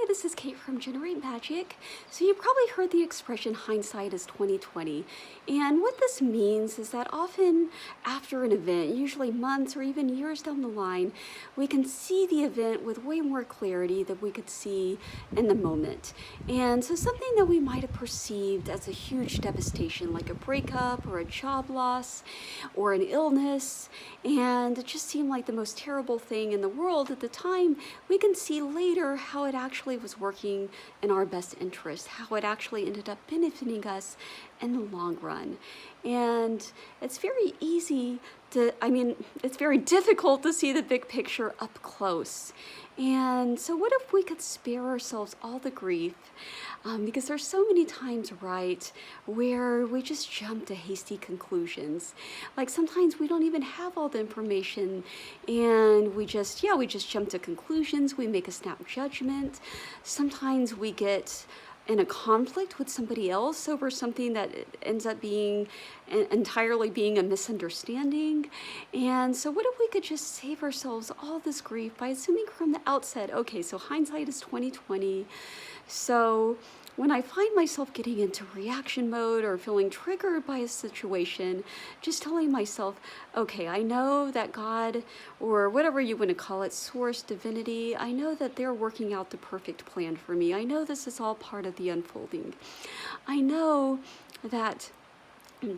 Hi, this is Kate from Generate Magic. So you probably heard the expression hindsight is 2020. And what this means is that often after an event, usually months or even years down the line, we can see the event with way more clarity than we could see in the moment. And so something that we might have perceived as a huge devastation, like a breakup or a job loss or an illness, and it just seemed like the most terrible thing in the world at the time, we can see later how it actually was working in our best interest, how it actually ended up benefiting us in the long run. And it's very easy to, it's very difficult to see the big picture up close. And so what if we could spare ourselves all the grief? Because there's so many times, right, where we just jump to hasty conclusions. Like sometimes we don't even have all the information and we just jump to conclusions. We make a snap judgment. Sometimes we get in a conflict with somebody else over something that ends up being entirely being a misunderstanding. And so what if we could just save ourselves all this grief by assuming from the outset, okay, so hindsight is 2020. So when I find myself getting into reaction mode or feeling triggered by a situation, just telling myself, okay, I know that God, or whatever you want to call it, source, divinity, I know that they're working out the perfect plan for me. I know this is all part of the unfolding. I know that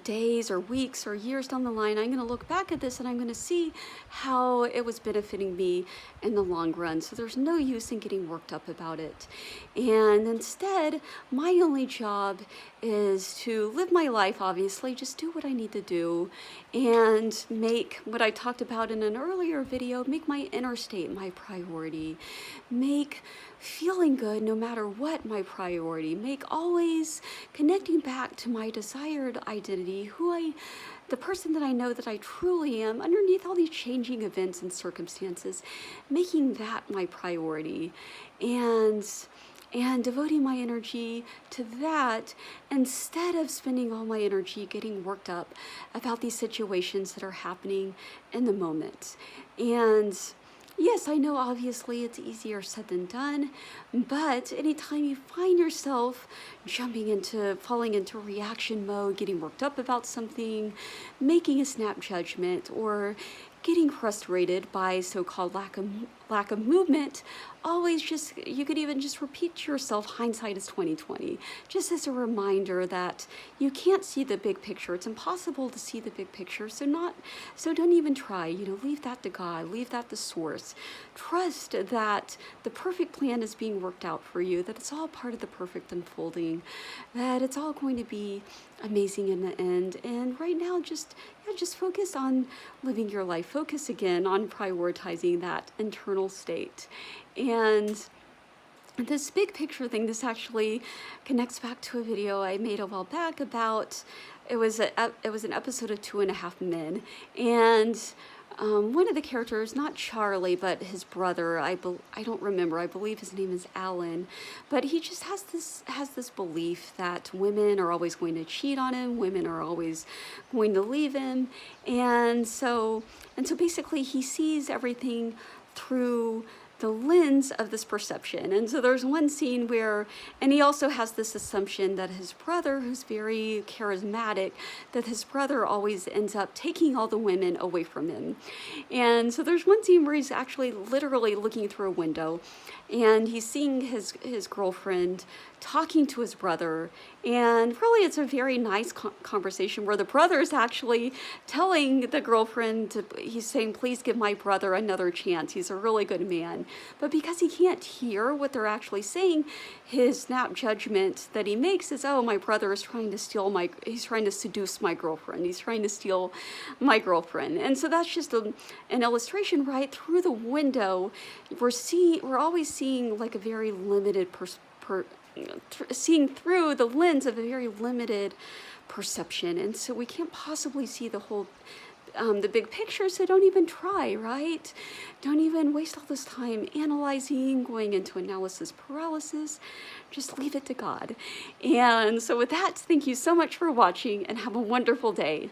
days or weeks or years down the line, I'm going to look back at this and I'm going to see how it was benefiting me in the long run. So there's no use in getting worked up about it. And instead, my only job is to live my life, obviously, just do what I need to do and make what I talked about in an earlier video, make my inner state my priority, make feeling good no matter what my priority, make always connecting back to my desired identity, the person that I know that I truly am underneath all these changing events and circumstances, making that my priority and devoting my energy to that instead of spending all my energy getting worked up about these situations that are happening in the moment. And yes, I know obviously it's easier said than done, but anytime you find yourself falling into reaction mode, getting worked up about something, making a snap judgment, or getting frustrated by so-called lack of movement, you could even just repeat to yourself, hindsight is 2020, just as a reminder that you can't see the big picture. It's impossible to see the big picture. So don't even try, leave that to God, leave that to source. Trust that the perfect plan is being worked out for you, that it's all part of the perfect unfolding, that it's all going to be amazing in the end. And right now, just focus on living your life. Focus again on prioritizing that internal state. And this big picture thing, this actually connects back to a video I made a while back about, it was an episode of 2.5 Men. And one of the characters, not Charlie, but his brother, I don't remember, I believe his name is Alan, but he just has this belief that women are always going to cheat on him, women are always going to leave him, and so basically he sees everything through the lens of this perception. And so there's one scene where, and he also has this assumption that his brother, who's very charismatic, that his brother always ends up taking all the women away from him. And so there's one scene where he's actually literally looking through a window and he's seeing his girlfriend talking to his brother, and really it's a very nice conversation where the brother is actually telling the girlfriend, he's saying, please give my brother another chance, he's a really good man. But because he can't hear what they're actually saying, his snap judgment that he makes is, oh, my brother is trying to he's trying to seduce my girlfriend, he's trying to steal my girlfriend. And so that's just an illustration, right? Through the window, we're always seeing like a very limited seeing through the lens of a very limited perception, and so we can't possibly see the whole the big picture. So don't even try, right? Don't even waste all this time analyzing, going into analysis paralysis. Just leave it to God. And so with that, thank you so much for watching and have a wonderful day.